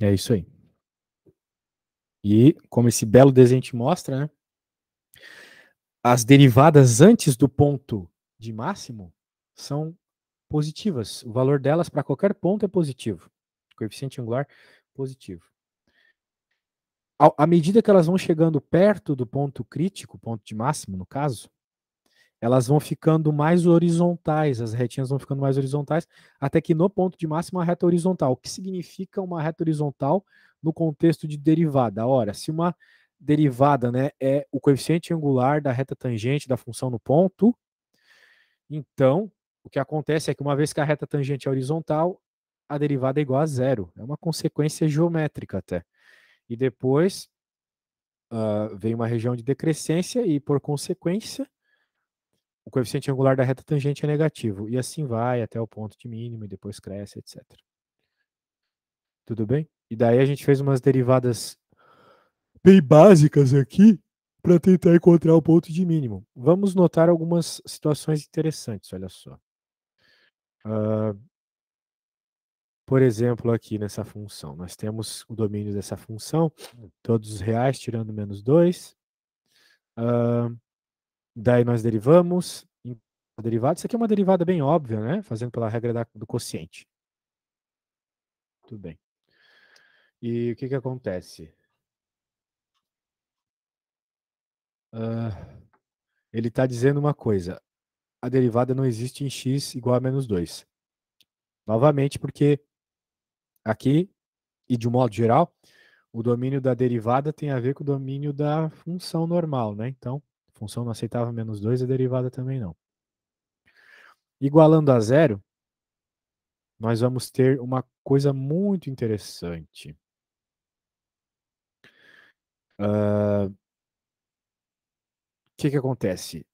É isso aí. E como esse belo desenho te mostra, né? As derivadas antes do ponto de máximo são positivas. O valor delas para qualquer ponto é positivo. Coeficiente angular positivo. À medida que elas vão chegando perto do ponto crítico, ponto de máximo, no caso, elas vão ficando mais horizontais, as retinhas vão ficando mais horizontais, até que no ponto de máximo a reta horizontal. O que significa uma reta horizontal no contexto de derivada? Ora, se uma derivada, né, é o coeficiente angular da reta tangente da função no ponto, então o que acontece é que uma vez que a reta tangente é horizontal, a derivada é igual a zero. É uma consequência geométrica até. E depois vem uma região de decrescência e, por consequência, o coeficiente angular da reta tangente é negativo. E assim vai até o ponto de mínimo e depois cresce, etc. Tudo bem? E daí a gente fez umas derivadas bem básicas aqui para tentar encontrar o ponto de mínimo. Vamos notar algumas situações interessantes, olha só. Por exemplo, aqui nessa função, nós temos o domínio dessa função, todos os reais tirando menos 2. Daí nós derivamos a derivada. Isso aqui é uma derivada bem óbvia, né? Fazendo pela regra do quociente. Tudo bem. E o que acontece? Ele está dizendo uma coisa. A derivada não existe em x igual a menos 2. Novamente, porque aqui, e de um modo geral, o domínio da derivada tem a ver com o domínio da função normal, né? Então, a função não aceitava menos 2, a derivada também não. Igualando a zero, nós vamos ter uma coisa muito interessante. O que acontece?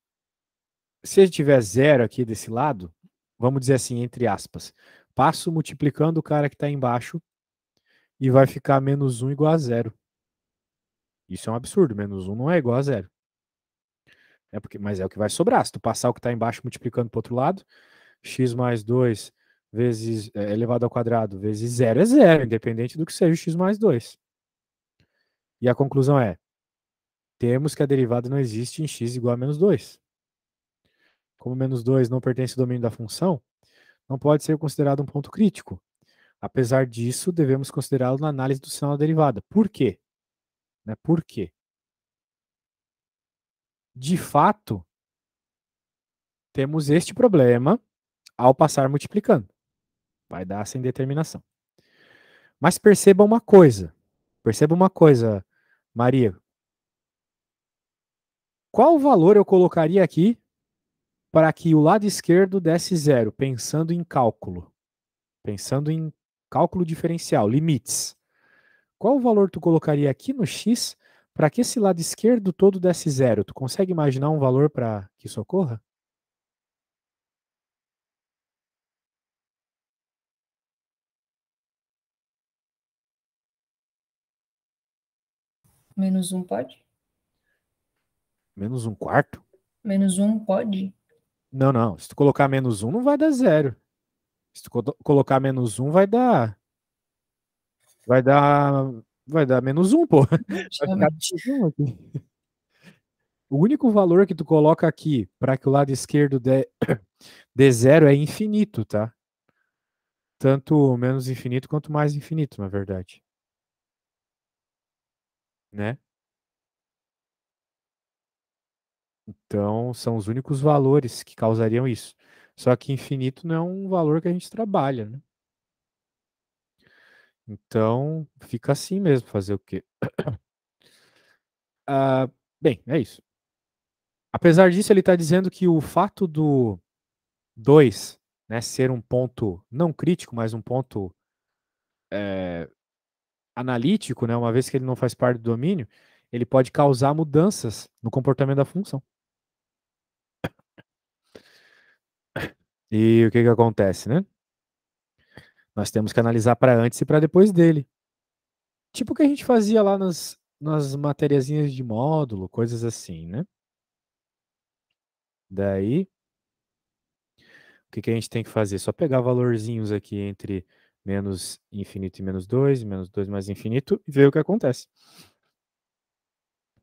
Se a gente tiver zero aqui desse lado, vamos dizer assim, entre aspas, passo multiplicando o cara que está embaixo e vai ficar menos 1 igual a zero. Isso é um absurdo, menos 1 não é igual a zero. Mas é o que vai sobrar. Se tu passar o que está embaixo multiplicando para o outro lado, x mais 2 vezes elevado ao quadrado vezes zero é zero, independente do que seja o x mais 2. E a conclusão é, temos que a derivada não existe em x igual a menos 2. Como menos 2 não pertence ao domínio da função, não pode ser considerado um ponto crítico. Apesar disso, devemos considerá-lo na análise do sinal da derivada. Por quê? Por quê? De fato, temos este problema ao passar multiplicando. Vai dar essa indeterminação. Mas perceba uma coisa, Maria. Qual valor eu colocaria aqui para que o lado esquerdo desse zero, pensando em cálculo? Pensando em cálculo diferencial, limites. Qual valor tu colocaria aqui no x para que esse lado esquerdo todo desse zero? Tu consegue imaginar um valor para que isso ocorra? Menos 1 pode? Menos um quarto? Menos 1 pode? Não, não. Se tu colocar menos um, não vai dar zero. Se tu colocar menos um, vai dar. Vai dar. Vai dar menos um, pô. Vai ficar Realmente. menos um aqui. O único valor que tu coloca aqui para que o lado esquerdo dê zero é infinito, tá? Tanto menos infinito quanto mais infinito, na verdade. Né? Então, são os únicos valores que causariam isso. Só que infinito não é um valor que a gente trabalha, né? Então, fica assim mesmo, fazer o quê? Bem, é isso. Apesar disso, ele está dizendo que o fato do 2, né, ser um ponto não crítico, mas um ponto analítico, né, uma vez que ele não faz parte do domínio, ele pode causar mudanças no comportamento da função. E o que acontece, né? Nós temos que analisar para antes e para depois dele. Tipo o que a gente fazia lá nas matériazinhas de módulo, coisas assim, né? Daí, o que a gente tem que fazer? Só pegar valorzinhos aqui entre menos infinito e menos 2 mais infinito, e ver o que acontece.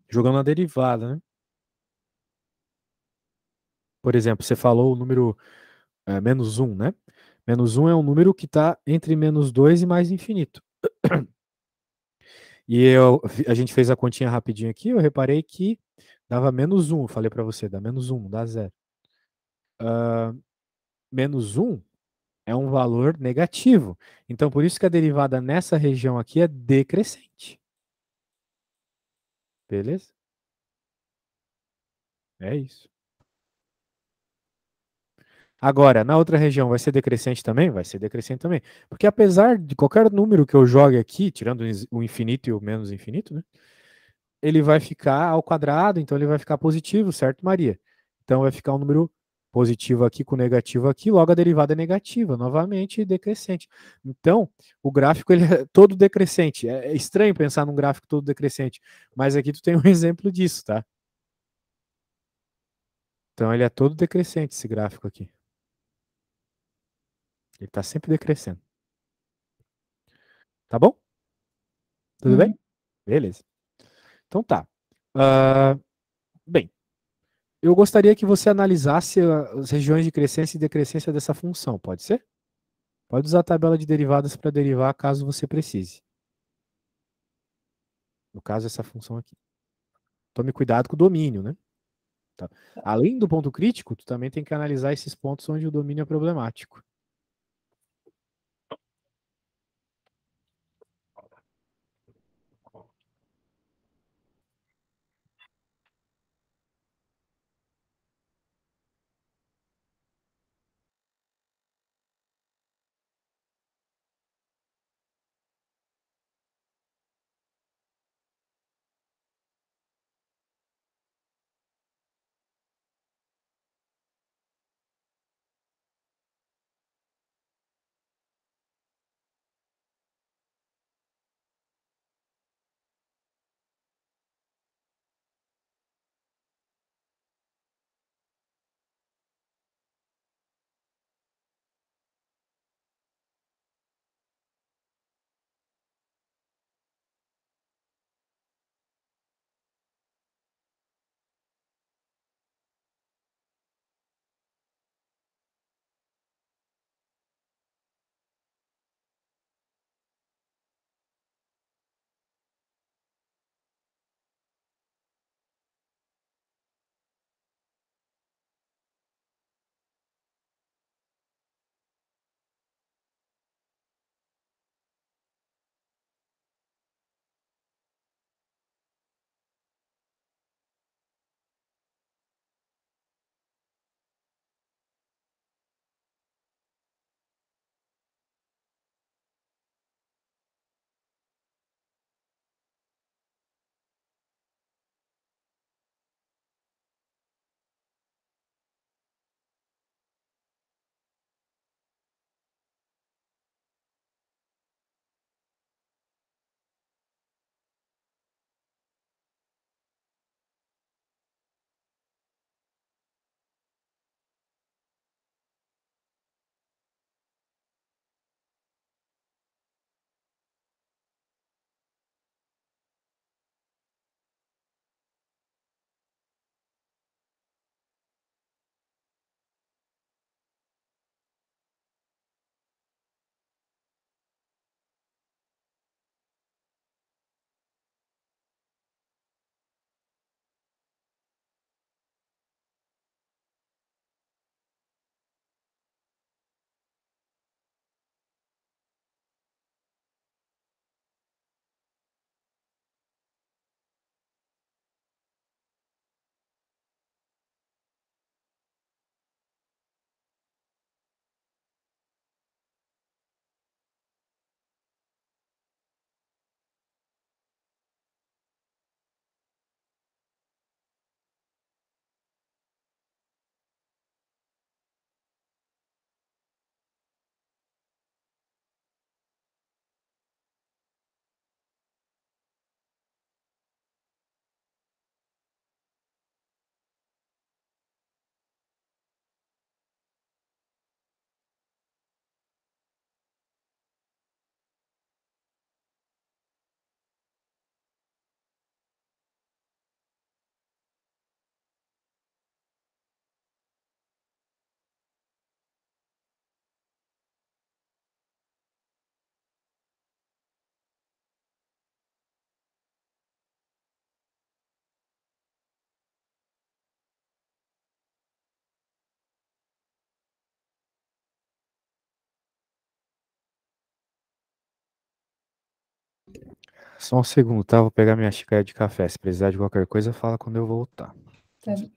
Jogando a derivada, né? Por exemplo, você falou o número menos 1, né? Menos 1 é um número que está entre menos 2 e mais infinito. E a gente fez a continha rapidinho aqui, eu reparei que dava menos 1, eu falei para você, dá menos 1, não dá zero. Menos 1 é um valor negativo. Então, por isso que a derivada nessa região aqui é decrescente. Beleza? É isso. Agora, na outra região vai ser decrescente também? Vai ser decrescente também. Porque apesar de qualquer número que eu jogue aqui, tirando o infinito e o menos infinito, né? Ele vai ficar ao quadrado, então ele vai ficar positivo, certo, Maria? Então vai ficar um número positivo aqui com negativo aqui, logo a derivada é negativa, novamente decrescente. Então, o gráfico ele é todo decrescente. É estranho pensar num gráfico todo decrescente, mas aqui tu tem um exemplo disso, tá? Então ele é todo decrescente esse gráfico aqui. Ele está sempre decrescendo. Tá bom? Tudo bem? Uhum. Beleza. Então tá. Uh, bem, eu gostaria que você analisasse as regiões de crescência e decrescência dessa função, pode ser? Pode usar a tabela de derivadas para derivar caso você precise. No caso, essa função aqui. Tome cuidado com o domínio, né? Tá. Tá. Além do ponto crítico, tu também tem que analisar esses pontos onde o domínio é problemático. Só um segundo, tá? Vou pegar minha xícara de café. Se precisar de qualquer coisa, fala quando eu voltar. Tá bom.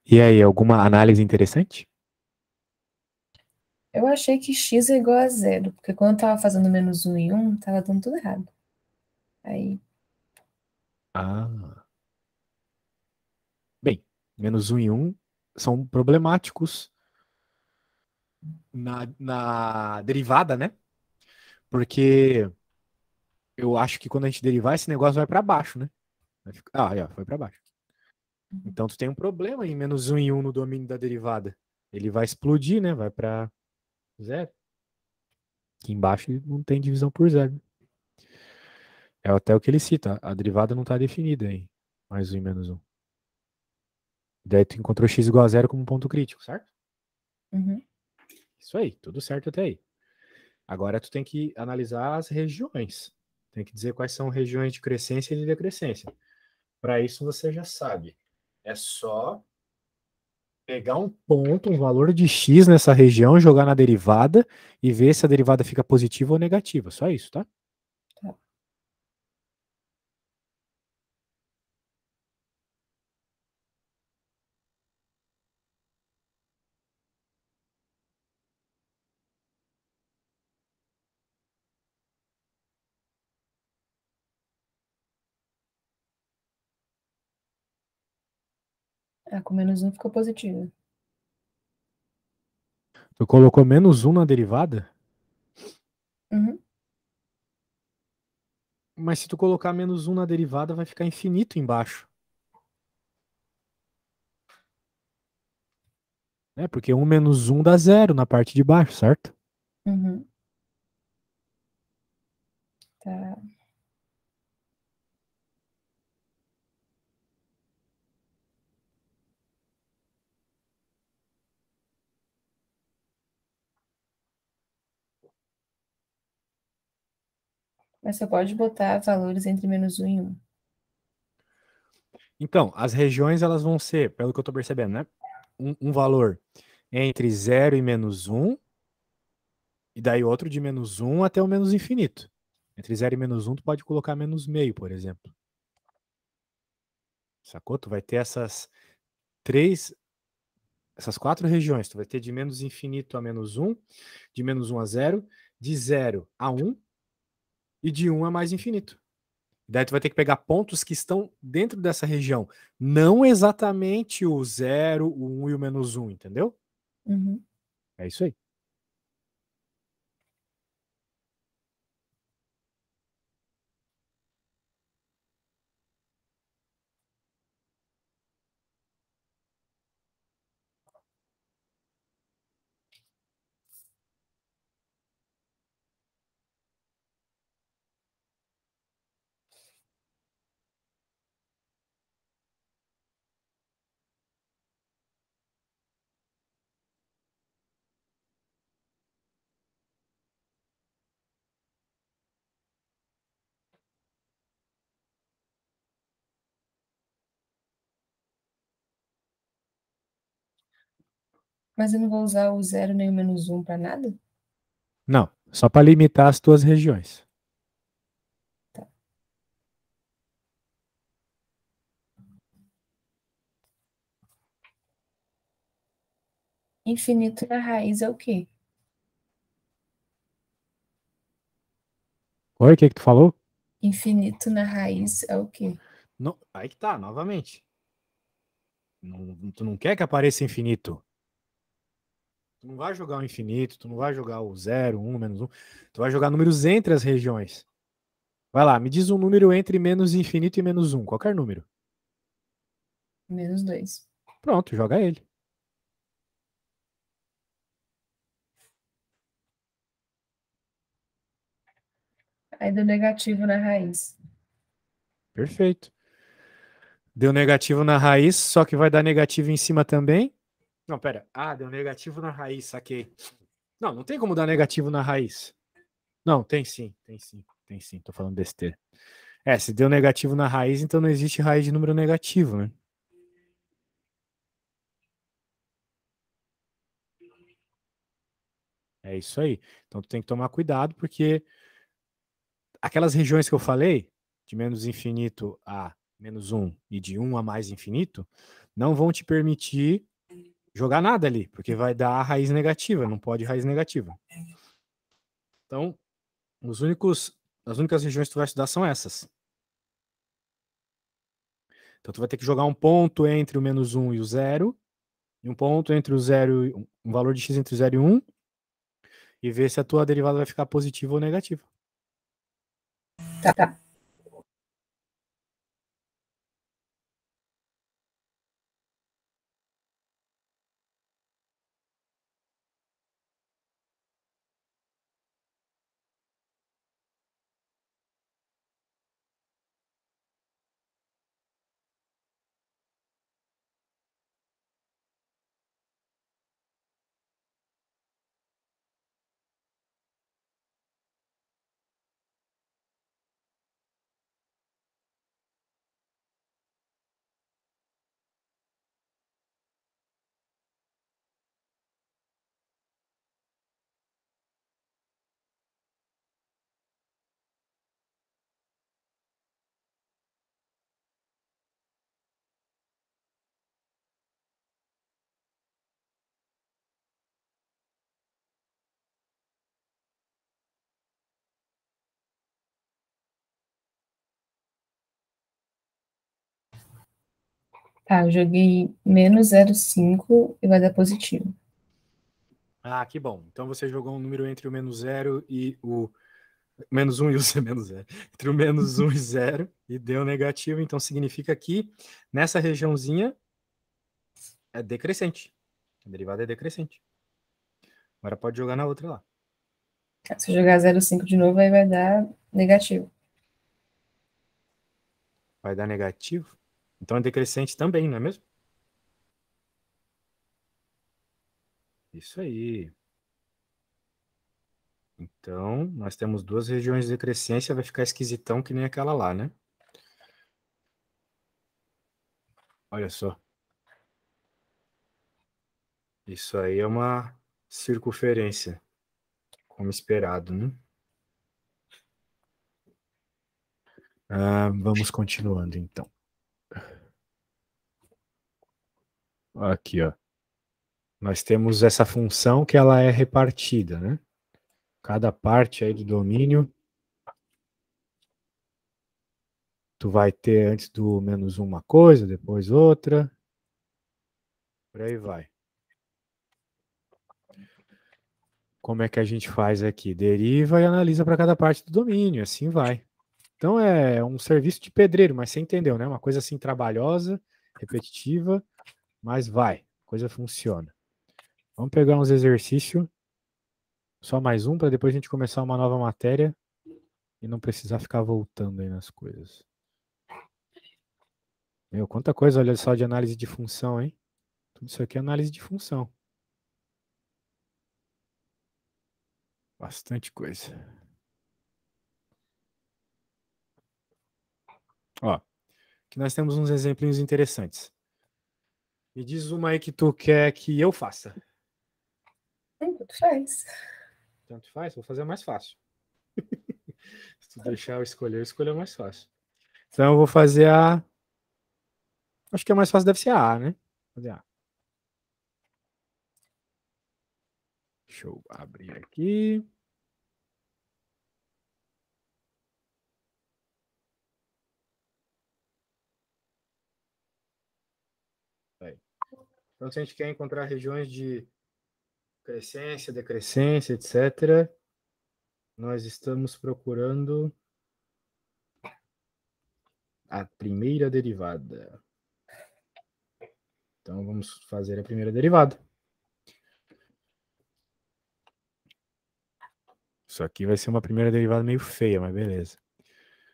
E aí, alguma análise interessante? Eu achei que x é igual a zero, porque quando eu tava fazendo menos um e um, tava dando tudo errado. Aí, Ah, bem, menos um e um são problemáticos na derivada, né? Porque eu acho que quando a gente derivar, esse negócio vai para baixo, né? Aí, ó, foi para baixo. Então tu tem um problema em menos 1 e 1 no domínio da derivada. Ele vai explodir, né? Vai para zero. Aqui embaixo não tem divisão por zero. É até o que ele cita. A derivada não está definida em mais 1 e menos 1. Daí tu encontrou x igual a zero como ponto crítico, certo? Uhum. Isso aí, tudo certo até aí. Agora tu tem que analisar as regiões. Tem que dizer quais são regiões de crescência e de decrescência. Para isso você já sabe. É só pegar um ponto, um valor de x nessa região, jogar na derivada e ver se a derivada fica positiva ou negativa. Só isso, tá? Tá. Ah, com menos um ficou positivo. Tu colocou menos 1 na derivada, Uhum. mas se tu colocar menos 1 na derivada, vai ficar infinito embaixo. Né? Porque 1 menos 1 dá zero na parte de baixo, certo? Uhum. Tá. Mas você pode botar valores entre menos um e um. Então, as regiões elas vão ser, pelo que eu estou percebendo, né? Um valor entre zero e menos 1, e daí outro de menos 1 até o menos infinito. Entre zero e menos 1, tu pode colocar menos meio, por exemplo. Sacou? Tu vai ter essas 4 regiões. Tu vai ter de menos infinito a menos 1, de menos 1 a 0, de 0 a 1 e de 1 a mais infinito. Daí tu vai ter que pegar pontos que estão dentro dessa região. Não exatamente o 0, o 1 e o menos 1, entendeu? Uhum. É isso aí. Mas eu não vou usar o zero nem o menos um para nada? Não, só para limitar as tuas regiões. Tá. Infinito na raiz é o quê? Oi, o que que tu falou? Infinito na raiz é o quê? Não, aí que tá, novamente. Tu não quer que apareça infinito. Tu não vai jogar o infinito, tu não vai jogar o 0, 1, menos 1. Tu vai jogar números entre as regiões. Vai lá, me diz um número entre menos infinito e menos 1, qualquer número. Menos dois. Pronto, joga ele. Aí deu negativo na raiz. Perfeito. Deu negativo na raiz, só que vai dar negativo em cima também. Não, pera. Ah, deu negativo na raiz, saquei. Não, não tem como dar negativo na raiz. Não, tem sim, tem sim, tem sim. Tô falando besteira. É, se deu negativo na raiz, então não existe raiz de número negativo, né? É isso aí. Então tu tem que tomar cuidado, porque aquelas regiões que eu falei, de menos infinito a menos 1 e de 1 a mais infinito, não vão te permitir jogar nada ali, porque vai dar a raiz negativa, não pode raiz negativa. Então, as únicas regiões que tu vai estudar são essas. Então tu vai ter que jogar um ponto entre o menos 1 e o 0, e um ponto entre o 0 um valor de x entre o 0 e 1, e ver se a tua derivada vai ficar positiva ou negativa. Tá. Tá, eu joguei menos 0,5 e vai dar positivo. Ah, que bom. Então você jogou um número entre o menos 0 e o menos 1 e o menos 0. Entre o menos 1 e 0 e deu negativo. Então significa que nessa regiãozinha é decrescente. A derivada é decrescente. Agora pode jogar na outra lá. Se eu jogar 0,5 de novo, aí vai dar negativo. Vai dar negativo. Então é decrescente também, não é mesmo? Isso aí. Então, nós temos duas regiões de decrescência, vai ficar esquisitão que nem aquela lá, né? Olha só. Isso aí é uma circunferência, como esperado, né? Vamos continuando, então. Aqui, ó. Nós temos essa função que ela é repartida, né? Cada parte aí do domínio, tu vai ter antes do menos uma coisa, depois outra, por aí vai. Como é que a gente faz aqui? Deriva e analisa para cada parte do domínio, assim vai. Então é um serviço de pedreiro, mas você entendeu, né? Uma coisa assim trabalhosa, repetitiva, mas vai, a coisa funciona. Vamos pegar uns exercícios, só mais um, para depois a gente começar uma nova matéria e não precisar ficar voltando aí nas coisas. Meu, quanta coisa, olha só, de análise de função, hein? Tudo isso aqui é análise de função. Bastante coisa. Ó, aqui nós temos uns exemplos interessantes. Me diz uma aí que tu quer que eu faça. Tudo faz. Tanto faz, vou fazer mais fácil. Se tu deixar eu escolher mais fácil. Então eu vou fazer a. Acho que a mais fácil deve ser a A, né? Vou fazer a. Deixa eu abrir aqui. Aí. Então, se a gente quer encontrar regiões de crescência, decrescência, etc., nós estamos procurando a primeira derivada. Então, vamos fazer a primeira derivada. Isso aqui vai ser uma primeira derivada meio feia, mas beleza.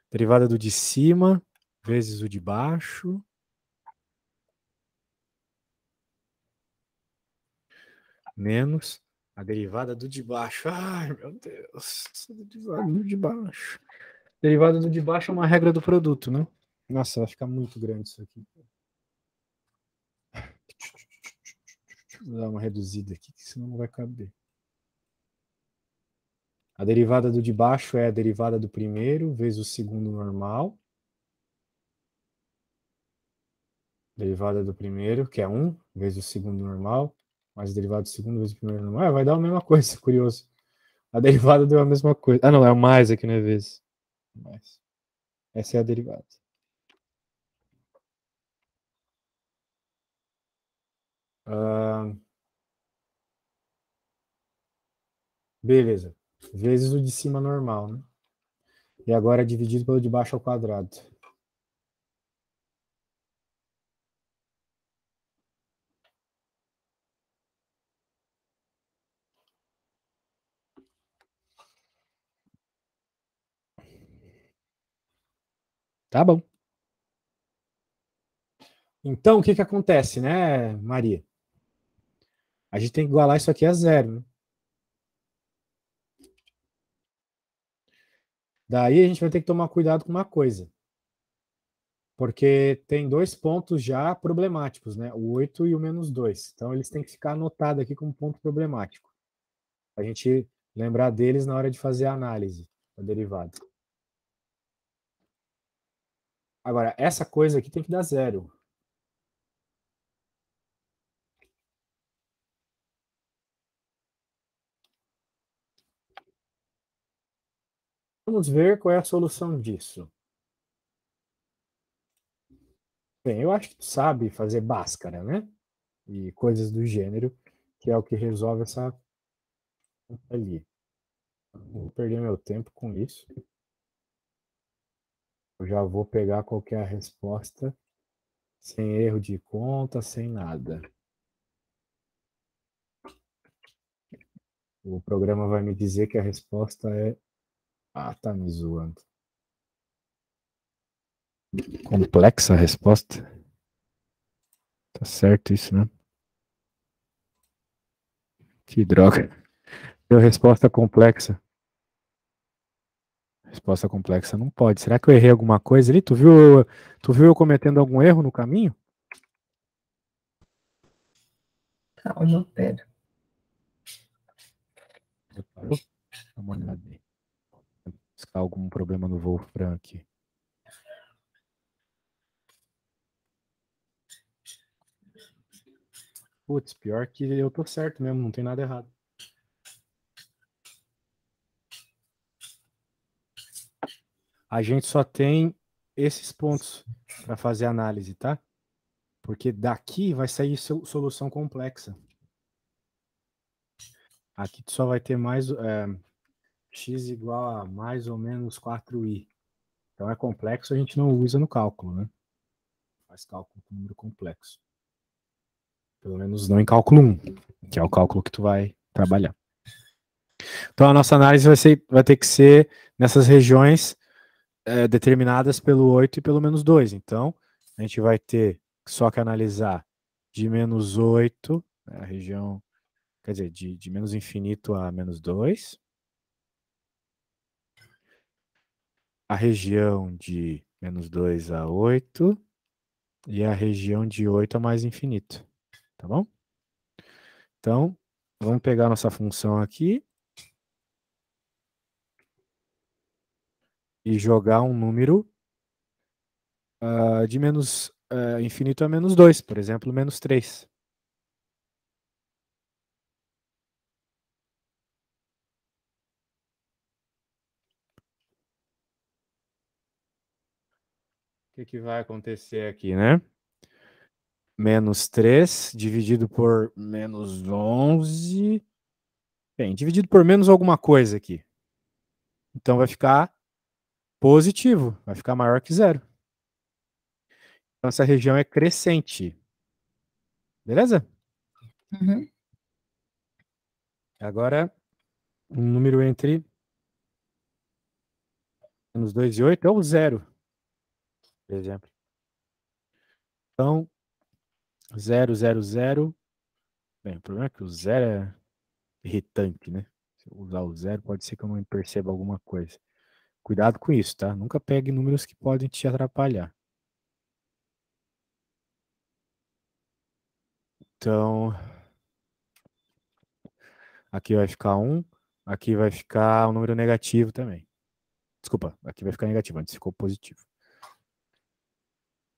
Derivada do de cima vezes o de baixo. Menos a derivada do de baixo. Ai, meu Deus. Derivada do de baixo. Derivada do de baixo é uma regra do produto, né? Nossa, vai ficar muito grande isso aqui. Vou dar uma reduzida aqui, senão não vai caber. A derivada do de baixo é a derivada do primeiro vezes o segundo normal. Derivada do primeiro, que é 1, vezes o segundo normal, mais a derivada do segundo vezes o primeiro normal. Vai dar a mesma coisa, curioso. A derivada deu a mesma coisa. Ah, não, é o mais aqui, não é vezes. Mais. Essa é a derivada. Beleza. Vezes o de cima normal, né? E agora é dividido pelo de baixo ao quadrado. Tá bom. Então, o que que acontece, né, Maria? A gente tem que igualar isso aqui a zero, né? Daí a gente vai ter que tomar cuidado com uma coisa. Porque tem dois pontos já problemáticos, né? O 8 e o -2. Então, eles têm que ficar anotados aqui como ponto problemático. A gente lembrar deles na hora de fazer a análise da derivada. Agora, essa coisa aqui tem que dar zero. Vamos ver qual é a solução disso. Bem, eu acho que tu sabe fazer Bhaskara, né? E coisas do gênero, que é o que resolve essa ali. Não vou perder meu tempo com isso. Eu já vou pegar qual que é a resposta, sem erro de conta, sem nada. O programa vai me dizer que a resposta é... Ah, tá me zoando. Complexa a resposta? Tá certo isso, né? Que droga. Deu resposta complexa. Resposta complexa não pode. Será que eu errei alguma coisa ali? Tu viu eu cometendo algum erro no caminho? Calma, pera. Reparou? Dá uma olhada aí. Buscar algum problema no Wolfram aqui. Putz, pior que eu tô certo mesmo, não tem nada errado. A gente só tem esses pontos para fazer análise, tá? Porque daqui vai sair solução complexa. Aqui tu só vai ter mais x igual a mais ou menos 4i. Então é complexo, a gente não usa no cálculo, né? Faz cálculo com número complexo. Pelo menos não em cálculo 1, que é o cálculo que tu vai trabalhar. Então a nossa análise vai ter que ser nessas regiões determinadas pelo 8 e pelo -2. Então, a gente vai ter só que analisar de -8, a região, quer dizer, de menos infinito a -2, a região de -2 a 8 e a região de 8 a mais infinito. Tá bom? Então, vamos pegar nossa função aqui e jogar um número de menos infinito a -2, por exemplo, -3. O que vai acontecer aqui, né? -3 dividido por -11. Bem, dividido por menos alguma coisa aqui. Então vai ficar positivo, vai ficar maior que zero. Então essa região é crescente. Beleza? Uhum. Agora, um número entre -2 e 8 é o zero, por exemplo. Então, 0, 0, 0. Bem, o problema é que o zero é irritante, né? Se eu usar o zero, pode ser que eu não perceba alguma coisa. Cuidado com isso, tá? Nunca pegue números que podem te atrapalhar. Então, aqui vai ficar 1, aqui vai ficar um número negativo também. Desculpa, aqui vai ficar negativo, antes ficou positivo.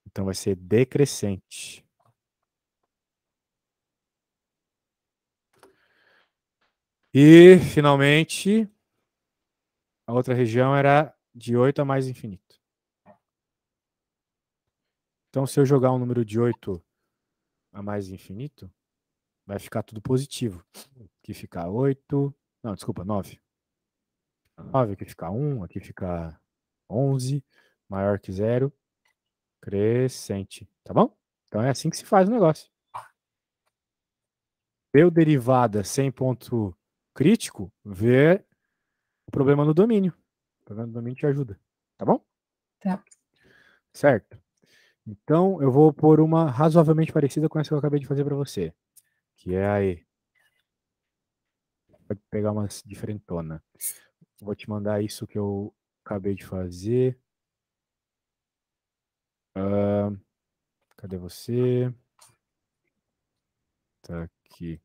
Então vai ser decrescente. E, finalmente, a outra região era de 8 a mais infinito. Então, se eu jogar um número de 8 a mais infinito, vai ficar tudo positivo. Aqui fica 8, Não, desculpa, 9. 9, aqui fica 1, aqui fica 11, maior que zero, crescente, tá bom? Então é assim que se faz o negócio. Deu derivada sem ponto crítico, vê o problema no domínio. O problema no domínio te ajuda, tá bom? Tá. Certo. Então eu vou pôr uma razoavelmente parecida com essa que eu acabei de fazer para você, que é a E. Pode pegar uma diferentona. Vou te mandar isso que eu acabei de fazer. Cadê você? Tá aqui.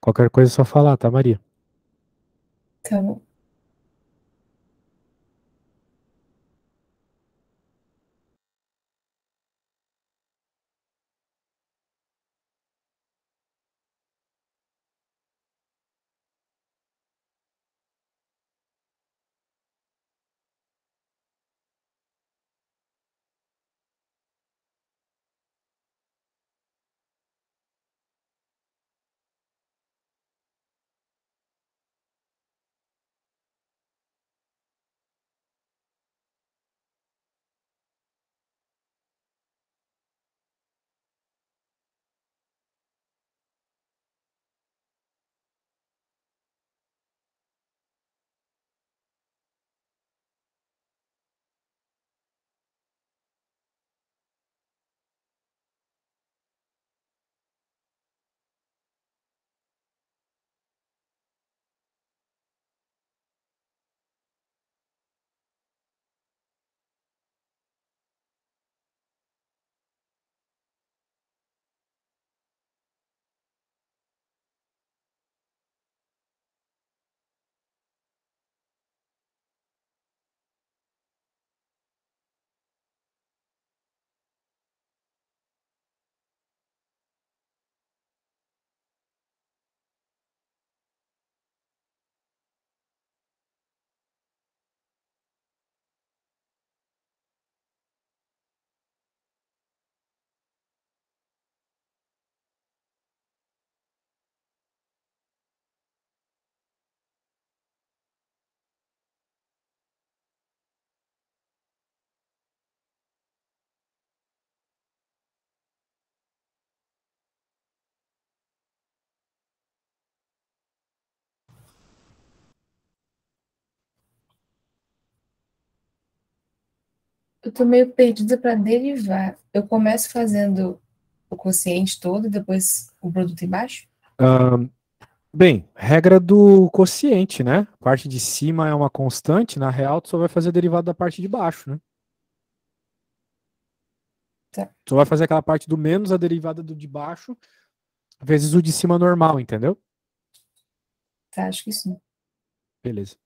Qualquer coisa é só falar, tá, Maria? Tá bom. Eu tô meio perdida para derivar. Eu começo fazendo o quociente todo e depois o produto embaixo? Bem, regra do quociente, né? A parte de cima é uma constante, na real, tu só vai fazer a derivada da parte de baixo, né? Tá, Tu vai fazer aquela parte do menos a derivada do de baixo, vezes o de cima normal, entendeu? tá, acho que sim. Beleza.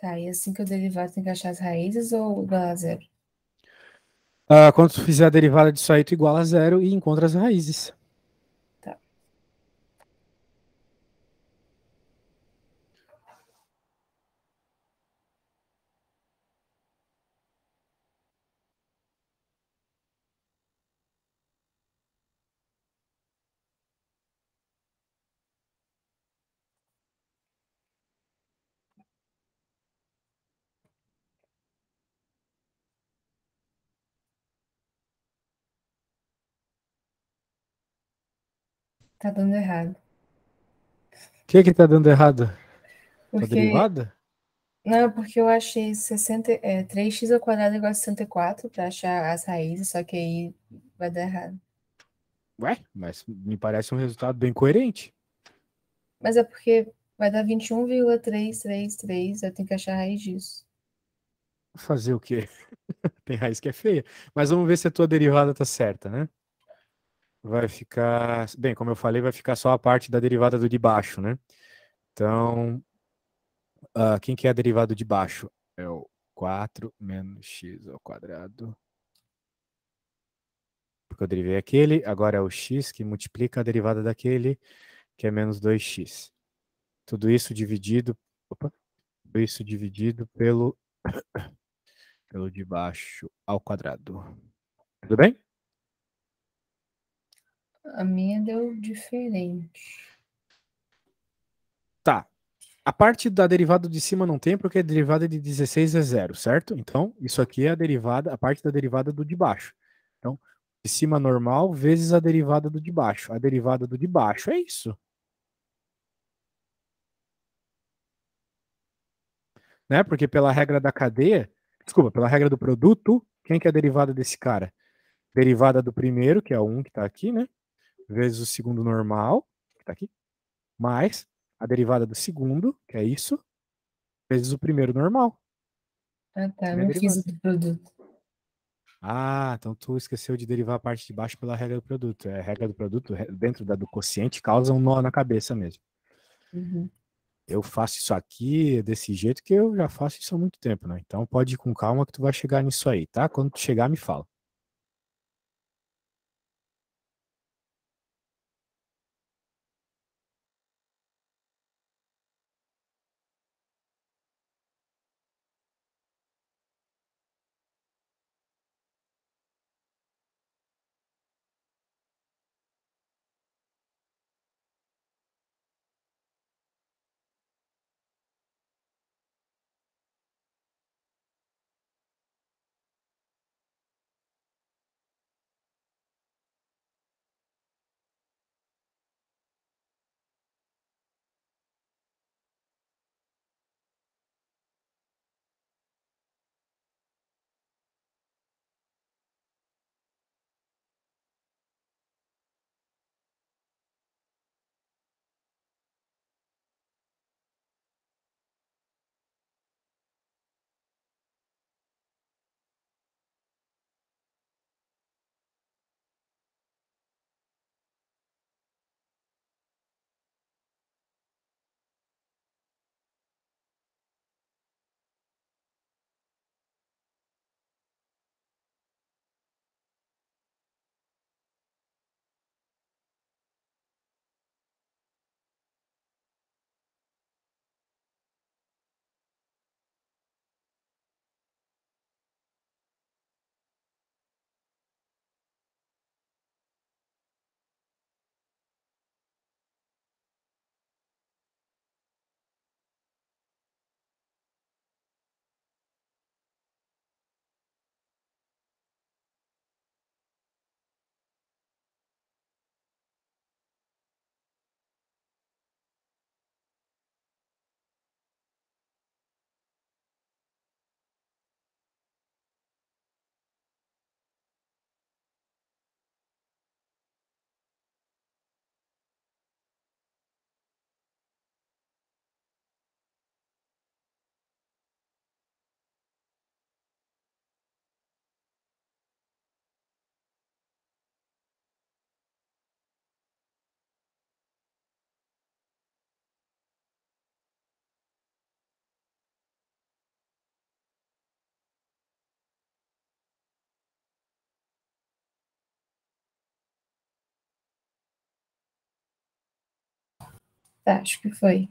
Tá, e assim que eu derivar, tem que achar as raízes ou igual a zero? Quando tu fizer a derivada disso aí, tu iguala a zero e encontra as raízes. Tá, tá dando errado. O que que tá dando errado? Tua Porque, derivada? não, porque eu achei 3x ao quadrado igual a 64 para achar as raízes, só que aí vai dar errado. Ué, mas me parece um resultado bem coerente. Mas é porque vai dar 21,333, eu tenho que achar a raiz disso. Fazer o quê? Tem raiz que é feia. Mas vamos ver se a tua derivada tá certa, né? Vai ficar. Bem, como eu falei, vai ficar só a parte da derivada do de baixo, né? Então, quem que é a derivada de baixo? É o 4 menos x ao quadrado. Porque eu derivei aquele, agora é o x que multiplica a derivada daquele, que é menos 2x. Tudo isso dividido, opa, tudo isso dividido pelo de baixo ao quadrado. Tudo bem? A minha deu diferente. Tá. A parte da derivada de cima não tem, porque a derivada de 16 é zero, certo? Então, isso aqui é a derivada, a parte da derivada do de baixo. Então, de cima normal vezes a derivada do de baixo. A derivada do de baixo é isso. Né? Porque pela regra da cadeia, desculpa, pela regra do produto, quem que é a derivada desse cara? Derivada do primeiro, que é o 1 que está aqui, né? Vezes o segundo normal, que está aqui, mais a derivada do segundo, que é isso, vezes o primeiro normal. Ah, Essa é tá. a minha Não fiz derivada. o do produto. Ah, então tu esqueceu de derivar a parte de baixo pela regra do produto. É a regra do produto, dentro da do quociente, causa um nó na cabeça mesmo. Uhum. Eu faço isso aqui desse jeito que eu já faço isso há muito tempo, né? Então pode ir com calma que tu vai chegar nisso aí, tá? Quando tu chegar, me fala. Tá, acho que foi.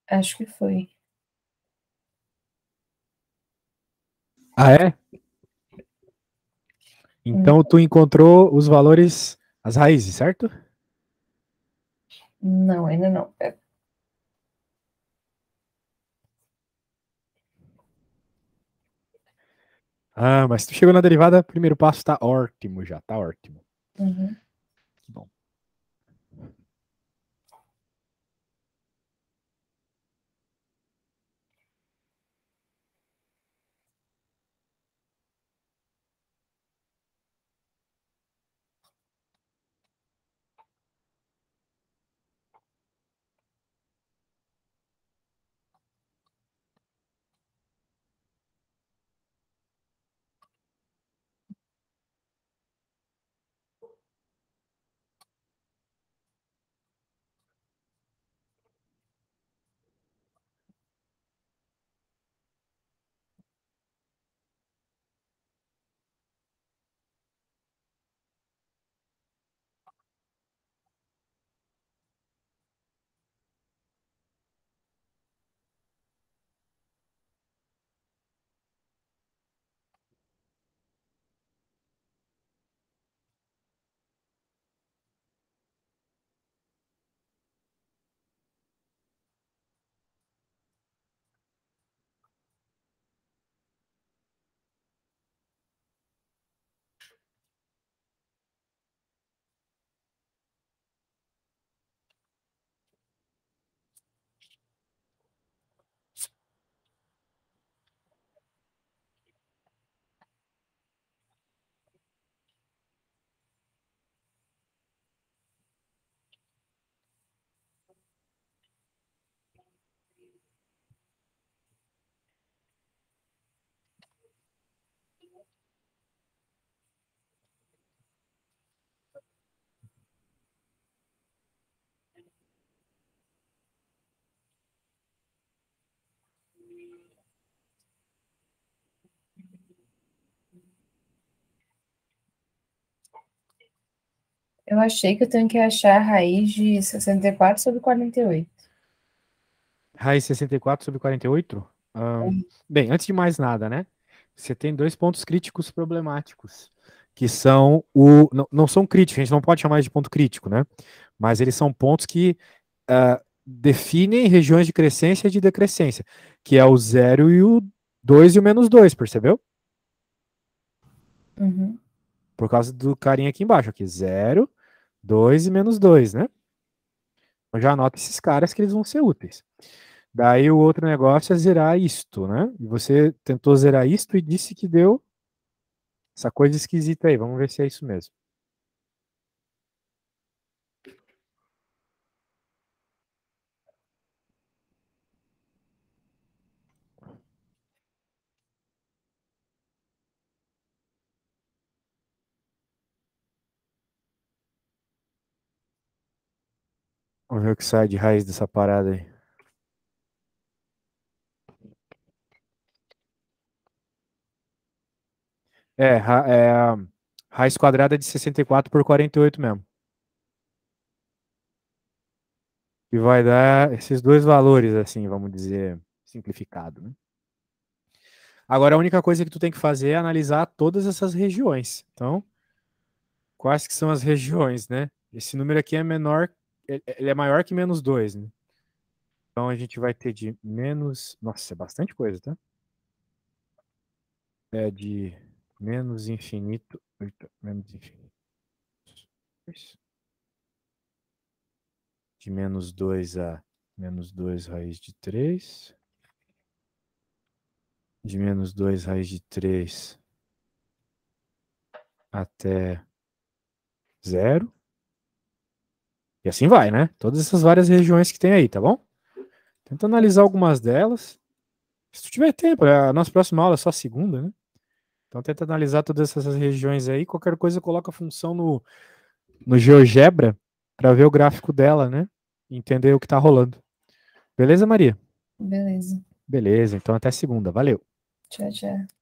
Acho que foi. Ah, é? Então tu encontrou os valores, as raízes, certo? Não, ainda não. Ah, mas tu chegou na derivada, primeiro passo tá ótimo já, tá ótimo. Uhum. Que bom. Eu achei que eu tenho que achar a raiz de 64 sobre 48. Raiz 64 sobre 48? Bem, antes de mais nada, né? Você tem dois pontos críticos problemáticos, que são o. Não, não são críticos, a gente não pode chamar de ponto crítico, né? Mas eles são pontos que definem regiões de crescência e de decrescência, que é o 0 e o 2 e o -2, percebeu? Uhum. Por causa do carinha aqui embaixo, aqui, 0, 2 e -2, né? Então já anota esses caras que eles vão ser úteis. Daí o outro negócio é zerar isto, né? E você tentou zerar isto e disse que deu essa coisa esquisita aí. Vamos ver se é isso mesmo. Vamos ver o que sai de raiz dessa parada aí. É a raiz quadrada de 64 por 48 mesmo. E vai dar esses dois valores, assim, vamos dizer, simplificado, né? Agora, a única coisa que tu tem que fazer é analisar todas essas regiões. Então, quais que são as regiões, né? Esse número aqui é menor, ele é maior que -2, né? Então, a gente vai ter de menos... Nossa, é bastante coisa, tá? É de menos infinito... Eita, menos infinito. De -2 a -2 raiz de 3. De -2 raiz de 3 até 0. E assim vai, né? Todas essas várias regiões que tem aí, tá bom? Tenta analisar algumas delas. Se tu tiver tempo, a nossa próxima aula é só segunda, né? Então tenta analisar todas essas regiões aí. Qualquer coisa, coloca a função no GeoGebra para ver o gráfico dela, né? E entender o que tá rolando. Beleza, Maria? Beleza. Beleza, então até segunda. Valeu. Tchau, tchau.